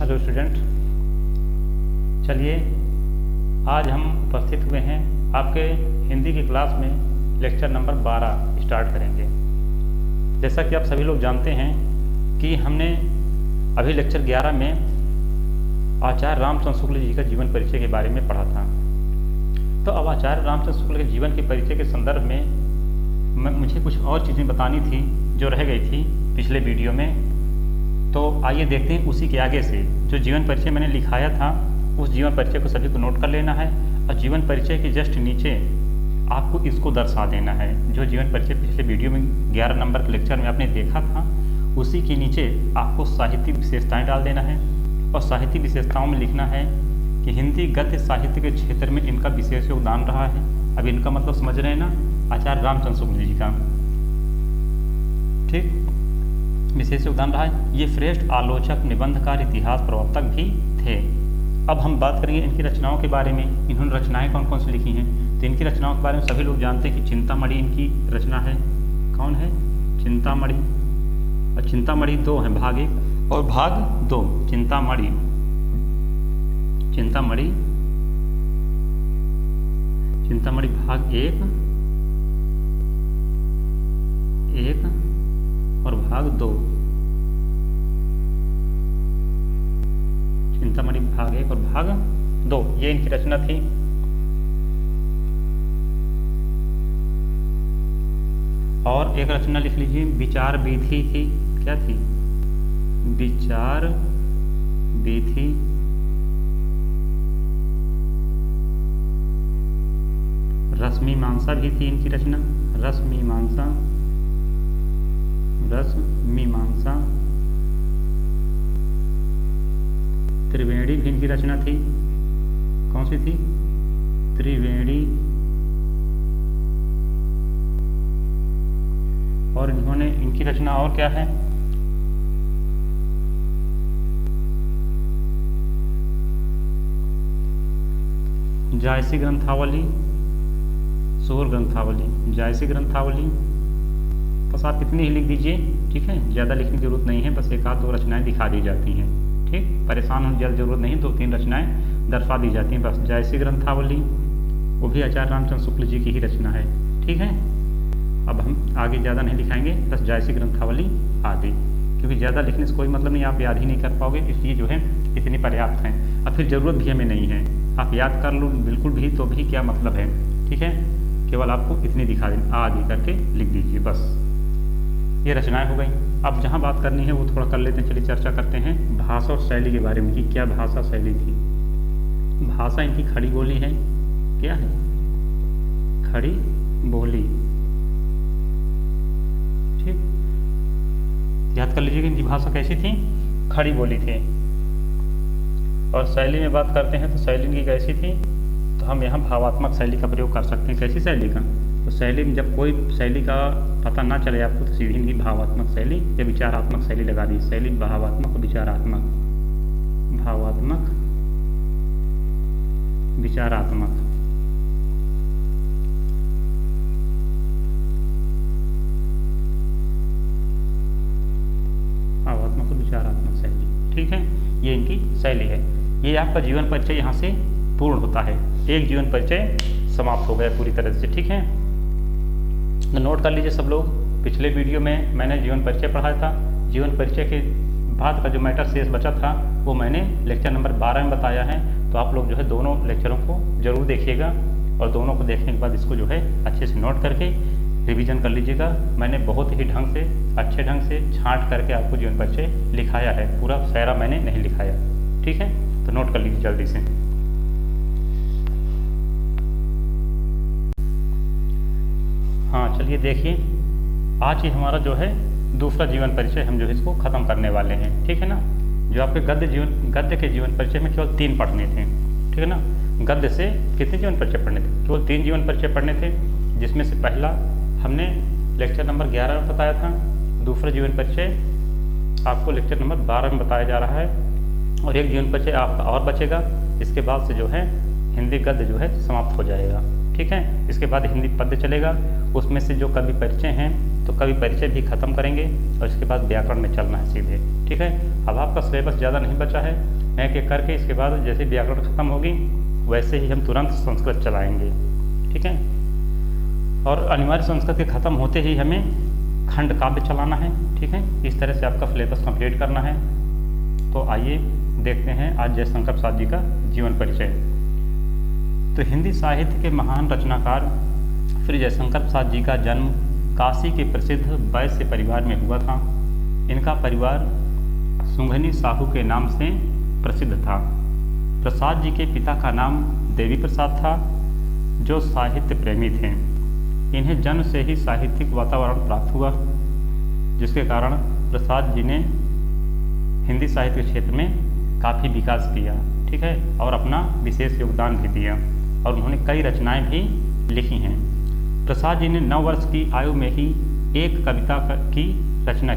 Hello student, चलिए आज हम उपस्थित हुए हैं आपके हिंदी की क्लास में लेक्चर नंबर 12 स्टार्ट करेंगे। जैसा कि आप सभी लोग जानते हैं कि हमने अभी लेक्चर 11 में आचार्य रामचंद्र शुक्ल जी का जीवन परिचय के बारे में पढ़ा था। तो अब आचार्य रामचंद्र शुक्ल के जीवन के परिचय के संदर्भ में मुझे कुछ और चीज़ें बतानी थी जो रह गई थी पिछले वीडियो में। तो आइए देखते हैं उसी के आगे से जो जीवन परिचय मैंने लिखाया था उस जीवन परिचय को सभी को नोट कर लेना है और जीवन परिचय के जस्ट नीचे आपको इसको दर्शा देना है। जो जीवन परिचय पिछले वीडियो में 11 नंबर के लेक्चर में आपने देखा था उसी के नीचे आपको साहित्यिक विशेषताएं डाल देना है और साहित्यिक विशेषताओं में लिखना है कि हिंदी गद्य साहित्य के क्षेत्र में इनका विशेष योगदान रहा है। अब इनका मतलब समझ रहे हैं ना, आचार्य रामचंद्र शुक्ल जी का ठीक विशेष योगदान रहा है। ये श्रेष्ठ आलोचक, निबंधकार, इतिहास प्रवर्तक भी थे। अब हम बात करेंगे इनकी रचनाओं के बारे में। इन्होंने रचनाएं कौन कौन सी लिखी हैं, तो इनकी रचनाओं के बारे में सभी लोग जानते हैं कि चिंतामणि इनकी रचना है। कौन है? चिंतामणि। और चिंतामणि 2 है, भाग 1 और भाग 2। चिंतामणि भाग 1 और भाग 2। चिंतामणि भाग 1 और भाग 2 ये इनकी रचना थी। और एक रचना लिख लीजिए, विचार विधि थी। क्या थी? विचार विधि। रसमीमांसा भी थी इनकी रचना। रसमीमांसा त्रिवेणी भी इनकी रचना थी। कौन सी थी? त्रिवेणी। और इन्होंने इनकी रचना और क्या है? जायसी ग्रंथावली, सूर ग्रंथावली। जायसी ग्रंथावली बस आप इतनी ही लिख दीजिए, ठीक है, ज़्यादा लिखने की जरूरत नहीं है। बस एक आध 2 रचनाएं दिखा दी जाती हैं, ठीक। परेशान होने की जरूरत नहीं, 2-3 रचनाएं दर्शा दी जाती हैं बस। जायसी ग्रंथावली वो भी आचार्य रामचंद्र शुक्ल जी की ही रचना है, ठीक है। अब हम आगे ज़्यादा नहीं लिखाएंगे, बस जायसी ग्रंथावली आदि, क्योंकि ज़्यादा लिखने से कोई मतलब नहीं, आप याद ही नहीं कर पाओगे, इसलिए जो है इतनी पर्याप्त हैं। और फिर ज़रूरत भी हमें नहीं है, आप याद कर लो बिल्कुल भी तो भी क्या मतलब है, ठीक है। केवल आपको इतनी दिखा दें, आदि करके लिख दीजिए बस। ये रचनाएं हो गई। अब जहाँ बात करनी है वो थोड़ा कर लेते हैं। चलिए चर्चा करते हैं भाषा और शैली के बारे में कि क्या भाषा शैली थी। भाषा इनकी खड़ी बोली है। क्या है? खड़ी बोली, ठीक। याद कर लीजिएगा इनकी भाषा कैसी थी? खड़ी बोली थी। और शैली में बात करते हैं तो शैली इनकी कैसी थी, तो हम यहाँ भावात्मक शैली का प्रयोग कर सकते हैं। कैसी शैली का? तो शैली में जब कोई शैली का पता ना चले आपको तो सीधी इनकी भावात्मक शैली या विचारात्मक शैली लगा दी। शैली भावात्मक और विचारात्मक। भावात्मक, विचारात्मक। भावात्मक और विचारात्मक शैली, ठीक है। ये इनकी शैली है। ये आपका जीवन परिचय यहाँ से पूर्ण होता है। एक जीवन परिचय समाप्त हो गया पूरी तरह से, ठीक है। तो नोट कर लीजिए सब लोग, पिछले वीडियो में मैंने जीवन परिचय पढ़ाया था। जीवन परिचय के बाद का जो मैटर शेष बचा था वो मैंने लेक्चर नंबर 12 में बताया है। तो आप लोग जो है दोनों लेक्चरों को जरूर देखिएगा और दोनों को देखने के बाद इसको जो है अच्छे से नोट करके रिवीजन कर लीजिएगा। मैंने बहुत ही ढंग से, अच्छे ढंग से छांट करके आपको जीवन परिचय लिखाया है। पूरा सारा मैंने नहीं लिखाया, ठीक है। तो नोट कर लीजिए जल्दी से। हाँ चलिए देखिए, आज ही हमारा जो है दूसरा जीवन परिचय हम जो है इसको ख़त्म करने वाले हैं, ठीक है ना। जो आपके गद्य के जीवन परिचय में केवल 3 पढ़ने थे, ठीक है ना। गद्य से कितने जीवन परिचय पढ़ने थे? केवल 3 जीवन परिचय पढ़ने थे, जिसमें से पहला हमने लेक्चर नंबर 11 में बताया था। दूसरा जीवन परिचय आपको लेक्चर नंबर 12 में बताया जा रहा है और एक जीवन परिचय आपका और बचेगा। इसके बाद से जो है हिंदी गद्य जो है समाप्त हो जाएगा, ठीक है। इसके बाद हिंदी पद्य चलेगा, उसमें से जो कवि परिचय हैं तो कवि परिचय भी खत्म करेंगे और इसके बाद व्याकरण में चलना है सीधे। ठीक है, अब आपका सिलेबस ज़्यादा नहीं बचा है, एक एक करके इसके बाद जैसे व्याकरण खत्म होगी वैसे ही हम तुरंत संस्कृत चलाएंगे। ठीक है, और अनिवार्य संस्कृत के खत्म होते ही हमें खंड काव्य चलाना है। ठीक है, इस तरह से आपका सिलेबस कंप्लीट करना है। तो आइए देखते हैं आज जयशंकर प्रसाद जी का जीवन परिचय। तो हिंदी साहित्य के महान रचनाकार श्री जयशंकर प्रसाद जी का जन्म काशी के प्रसिद्ध वैश्य परिवार में हुआ था। इनका परिवार सुंघनी साहू के नाम से प्रसिद्ध था। प्रसाद जी के पिता का नाम देवी प्रसाद था, जो साहित्य प्रेमी थे। इन्हें जन्म से ही साहित्यिक वातावरण प्राप्त हुआ, जिसके कारण प्रसाद जी ने हिंदी साहित्य के क्षेत्र में काफ़ी विकास किया। ठीक है, और अपना विशेष योगदान भी दिया और उन्होंने कई रचनाएं भी लिखी हैं। प्रसाद जी ने 9 वर्ष की आयु में ही एक कविता की रचना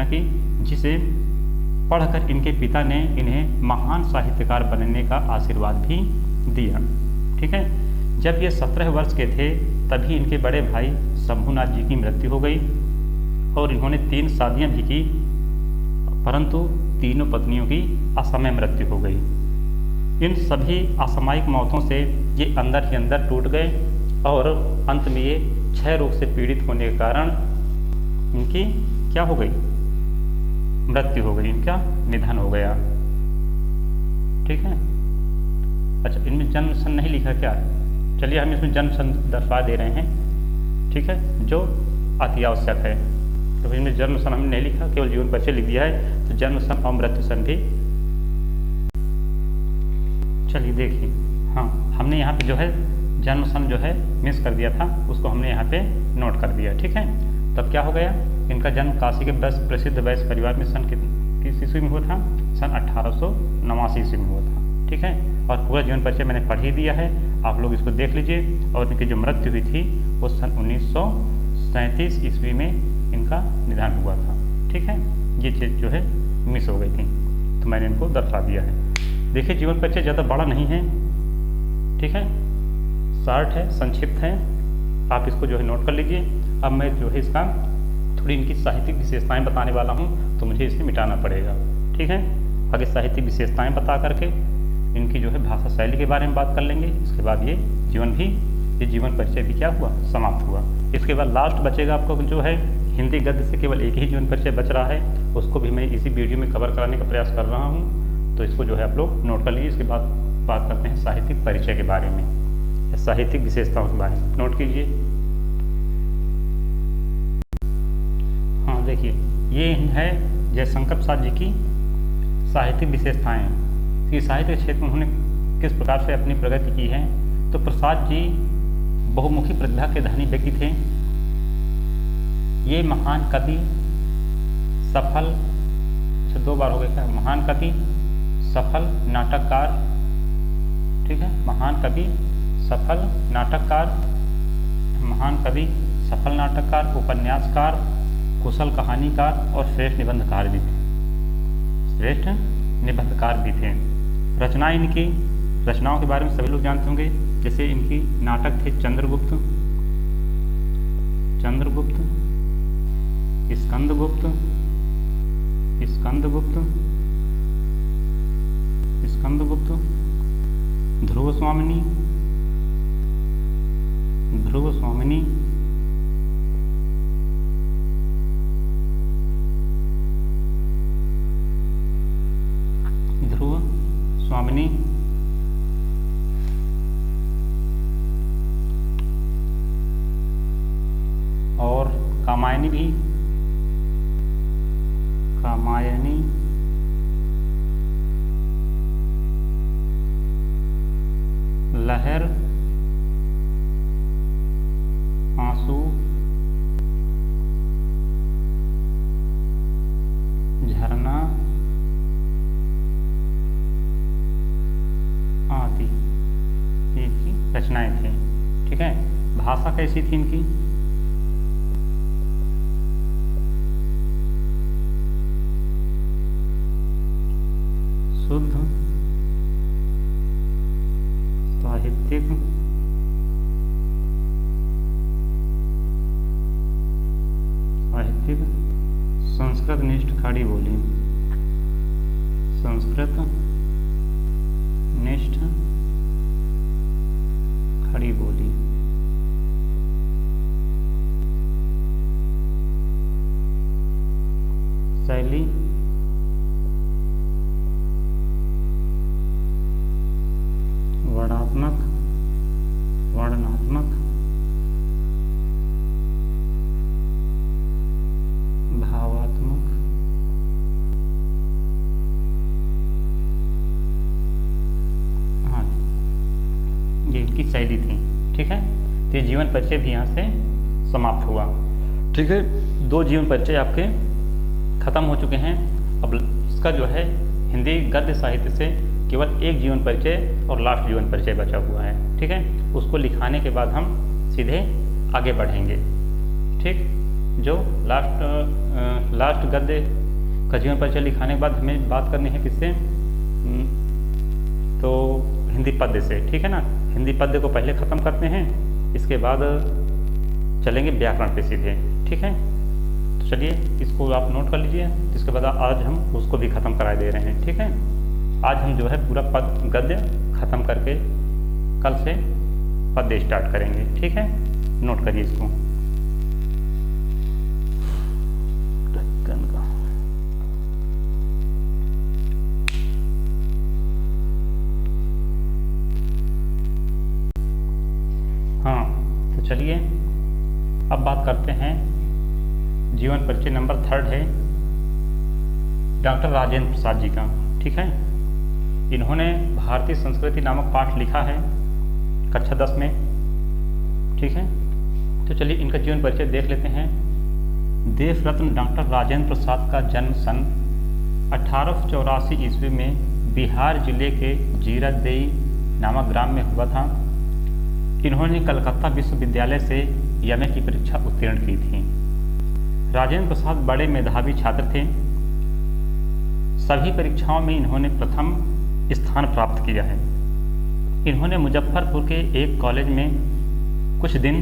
की, जिसे पढ़कर इनके पिता ने इन्हें महान साहित्यकार बनने का आशीर्वाद भी दिया। ठीक है, जब ये 17 वर्ष के थे तभी इनके बड़े भाई शंभुनाथ जी की मृत्यु हो गई और इन्होंने 3 शादियां भी की, परंतु तीनों पत्नियों की असमय मृत्यु हो गई। इन सभी असामयिक मौतों से ये अंदर ही अंदर टूट गए और अंत में ये क्षय रोग से पीड़ित होने के कारण इनकी क्या हो गई, मृत्यु हो गई, इनका निधन हो गया। ठीक है, अच्छा इनमें जन्म सन नहीं लिखा क्या? चलिए हम इसमें जन्म सन दर्शा दे रहे हैं। ठीक है, जो अति आवश्यक है। तो इनमें जन्म सन हमने नहीं लिखा, केवल जीवन परिचय लिख दिया है। तो जन्म सन और मृत्यु सन भी चलिए देखिए। हाँ, हमने यहाँ पे जो है जन्म सन जो है मिस कर दिया था, उसको हमने यहाँ पे नोट कर दिया। ठीक है, तब क्या हो गया, इनका जन्म काशी के प्रसिद्ध वैश्य परिवार में सन किस ईस्वी में हुआ था? सन 1889 ईस्वी में हुआ था। ठीक है, और पूरा जीवन परिचय मैंने पढ़ ही दिया है, आप लोग इसको देख लीजिए। और इनकी जो मृत्यु हुई थी वो सन 1937 ईस्वी में इनका निधन हुआ था। ठीक है, ये चीज़ जो है मिस हो गई थी, तो मैंने इनको दर्शा दिया है। देखिए जीवन परिचय ज़्यादा बड़ा नहीं है। ठीक है, शॉर्ट है, संक्षिप्त है, आप इसको जो है नोट कर लीजिए। अब मैं जो है इसका थोड़ी इनकी साहित्यिक विशेषताएं बताने वाला हूं, तो मुझे इसे मिटाना पड़ेगा। ठीक है, आगे साहित्यिक विशेषताएं बता करके इनकी जो है भाषा शैली के बारे में बात कर लेंगे। इसके बाद ये जीवन परिचय भी क्या हुआ, समाप्त हुआ। इसके बाद लास्ट बचेगा आपको जो है हिंदी गद्य से केवल एक ही जीवन परिचय बच रहा है, उसको भी मैं इसी वीडियो में कवर कराने का प्रयास कर रहा हूँ। तो इसको जो है आप लोग नोट कर लीजिए। इसके बाद बात करते हैं साहित्यिक परिचय के बारे में, साहित्यिक विशेषताओं के बारे में। नोट कीजिए। हाँ देखिए, ये है जयशंकर प्रसाद जी की साहित्यिक विशेषताएं कि साहित्य के क्षेत्र में उन्होंने किस प्रकार से अपनी प्रगति की है। तो प्रसाद जी बहुमुखी प्रतिभा के धनी व्यक्ति थे। ये महान कवि, सफल, अच्छा 2 बार हो गया क्या, महान कवि, सफल नाटककार। ठीक है, महान कवि, सफल नाटककार, महान कवि, सफल नाटककार, उपन्यासकार, कुशल कहानीकार और श्रेष्ठ निबंधकार भी थे। रचनाओं के बारे में सभी लोग जानते होंगे, जैसे इनकी नाटक थे चंद्रगुप्त, स्कंदगुप्त, ध्रुव स्वामिनी, और कामायनी, लहर, आंसू, झरना आदि इनकी रचनाएं थी। ठीक है, भाषा कैसी थी इनकी? शुद्ध साहित्यिक संस्कृत निष्ठ खड़ी बोली, संस्कृत निष्ठ खड़ी बोली। शैली वर्णात्मक भावात्मक हाँ, ये इनकी शैली थी। ठीक है, तो ये जीवन परिचय भी यहाँ से समाप्त हुआ। ठीक है, 2 जीवन परिचय आपके खत्म हो चुके हैं। अब इसका जो है हिंदी गद्य साहित्य से केवल एक जीवन परिचय और लास्ट जीवन परिचय बचा हुआ है। ठीक है, उसको लिखाने के बाद हम सीधे आगे बढ़ेंगे। ठीक, जो लास्ट गद्य का जीवन परिचय लिखाने के बाद हमें बात करनी है किससे, तो हिंदी पद्य से। ठीक है ना, हिंदी पद्य को पहले ख़त्म करते हैं, इसके बाद चलेंगे व्याकरण पे सीधे। ठीक है, तो चलिए इसको आप नोट कर लीजिए। इसके बाद आज हम उसको भी ख़त्म करा दे रहे हैं। ठीक है, आज हम जो है पूरा गद्य ख़त्म करके कल से पद्य स्टार्ट करेंगे। ठीक है, नोट करिए इसको। हाँ, तो चलिए अब बात करते हैं जीवन परिचय नंबर 3 है डॉक्टर राजेंद्र प्रसाद जी का। ठीक है, इन्होंने भारतीय संस्कृति नामक पाठ लिखा है कक्षा 10 में। ठीक है, तो चलिए इनका जीवन परिचय देख लेते हैं। देश रत्न डॉक्टर राजेंद्र प्रसाद का जन्म सन 1884 ईस्वी में बिहार जिले के जीरादेई नामक ग्राम में हुआ था। इन्होंने कलकत्ता विश्वविद्यालय से एमए की परीक्षा उत्तीर्ण की थी। राजेंद्र प्रसाद बड़े मेधावी छात्र थे। सभी परीक्षाओं में इन्होंने प्रथम स्थान प्राप्त किया है। इन्होंने मुजफ्फरपुर के एक कॉलेज में कुछ दिन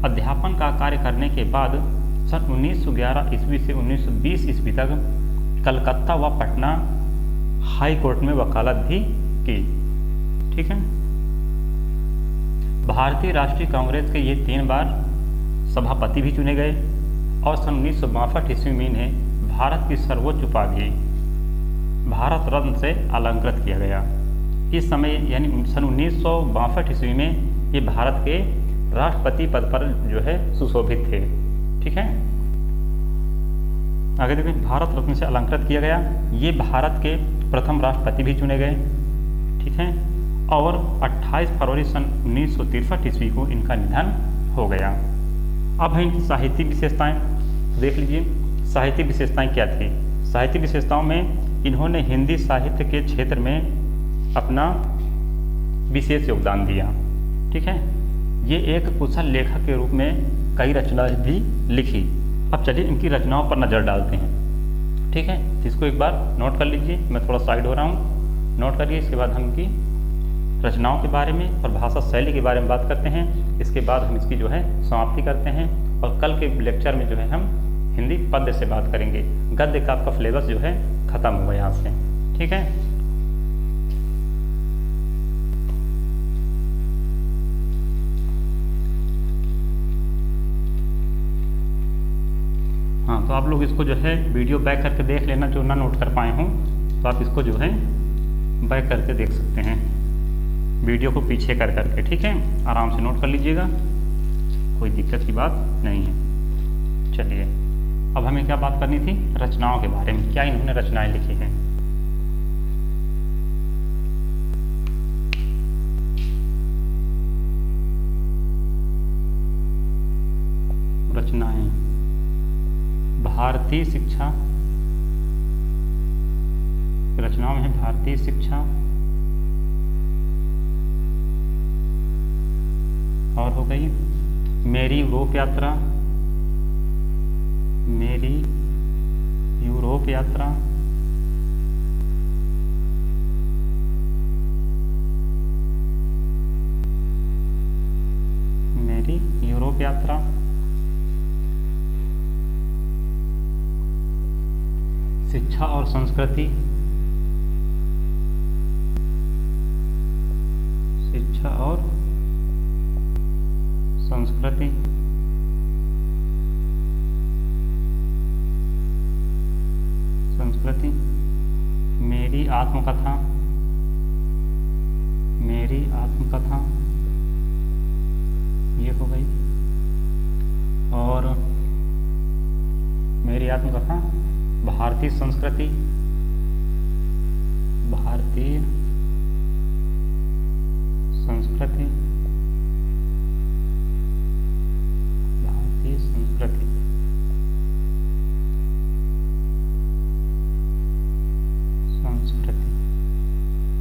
अध्यापन का कार्य करने के बाद सन 1911 ईस्वी से 1920 ईस्वी तक कलकत्ता व पटना हाई कोर्ट में वकालत भी की। ठीक है, भारतीय राष्ट्रीय कांग्रेस के ये 3 बार सभापति भी चुने गए और सन 1962 ईस्वी में इन्हें भारत की सर्वोच्च उपाधि भारत रत्न से अलंकृत किया गया। इस समय यानी सन 1962 ईस्वी में ये भारत के राष्ट्रपति पद पर जो है सुशोभित थे। ठीक है, आगे देखें, भारत रत्न से अलंकृत किया गया। ये भारत के प्रथम राष्ट्रपति भी चुने गए। ठीक है, और 28 फरवरी सन 1963 ईस्वी को इनका निधन हो गया। अब है इनकी साहित्यिक विशेषताएं, देख लीजिए साहित्यिक विशेषताएं क्या थी। साहित्यिक विशेषताओं में इन्होंने हिंदी साहित्य के क्षेत्र में अपना विशेष योगदान दिया। ठीक है, ये एक कुशल लेखक के रूप में कई रचनाएं भी लिखी। अब चलिए इनकी रचनाओं पर नज़र डालते हैं। ठीक है, इसको एक बार नोट कर लीजिए। मैं थोड़ा साइड हो रहा हूँ, नोट करिए। इसके बाद हम इनकी रचनाओं के बारे में और भाषा शैली के बारे में बात करते हैं। इसके बाद हम इसकी जो है समाप्ति करते हैं और कल के लेक्चर में जो है हम हिंदी पद्य से बात करेंगे। गद्य का आपका सिलेबस जो है ख़त्म हुआ यहाँ से। ठीक है, हाँ, तो आप लोग इसको जो है वीडियो बैक करके देख लेना, जो ना नोट कर पाए हों तो आप इसको जो है बैक करके देख सकते हैं, वीडियो को पीछे कर करके। ठीक है, आराम से नोट कर लीजिएगा, कोई दिक्कत की बात नहीं है। चलिए अब हमें क्या बात करनी थी, रचनाओं के बारे में। क्या इन्होंने रचनाएं लिखी हैं। रचनाएं भारतीय शिक्षा, रचनाओं में है भारतीय शिक्षा और हो गई मेरी यूरोप यात्रा, मेरी यूरोप यात्रा, मेरी यूरोप यात्रा, शिक्षा और संस्कृति, शिक्षा और संस्कृति, संस्कृति, मेरी आत्मकथा, मेरी आत्मकथा ये हो गई, और मेरी आत्मकथा, भारतीय संस्कृति, भारतीय संस्कृति, भारतीय संस्कृति, संस्कृति,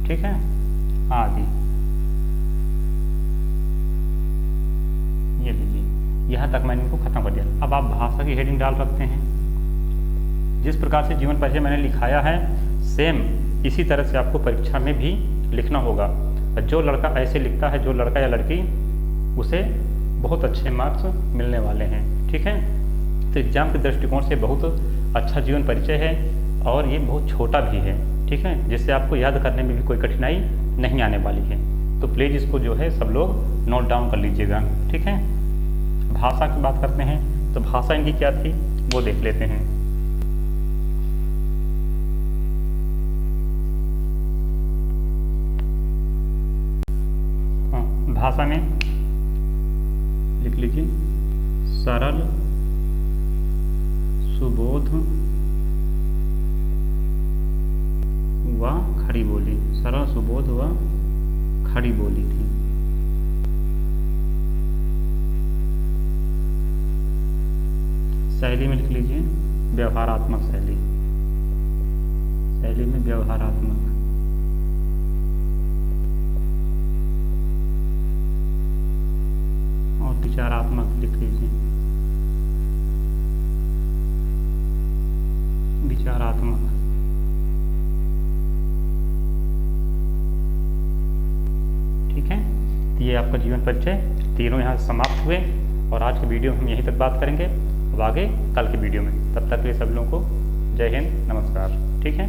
ठीक है, आदि। ये लीजिए, यहाँ तक मैंने इनको खत्म कर दिया। अब आप भाषा की हेडिंग डाल सकते हैं। जिस प्रकार से जीवन परिचय मैंने लिखाया है, सेम इसी तरह से आपको परीक्षा में भी लिखना होगा। जो लड़का ऐसे लिखता है, जो लड़का या लड़की, उसे बहुत अच्छे मार्क्स मिलने वाले हैं, ठीक है। तो एग्जाम के दृष्टिकोण से बहुत अच्छा जीवन परिचय है, और ये बहुत छोटा भी है, ठीक है, जिससे आपको याद करने में भी कोई कठिनाई नहीं आने वाली है। तो प्लीज़ इसको जो है सब लोग नोट डाउन कर लीजिएगा, ठीक है। भाषा की बात करते हैं, तो भाषा इनकी क्या थी वो देख लेते हैं। भाषा में लिख लीजिए, सरल, सुबोध व खड़ी बोली, सरल, सुबोध व खड़ी बोली थी। शैली में लिख लीजिए, व्यवहारात्मक शैली, शैली में व्यवहारात्मक, और विचारात्मक लिख लीजिए, विचारात्मक। ठीक है, तो ये आपका जीवन परिचय तीनों यहाँ समाप्त हुए, और आज के वीडियो में हम यहीं तक बात करेंगे। अब आगे कल के वीडियो में, तब तक के लिए सब लोगों को जय हिंद, नमस्कार, ठीक है।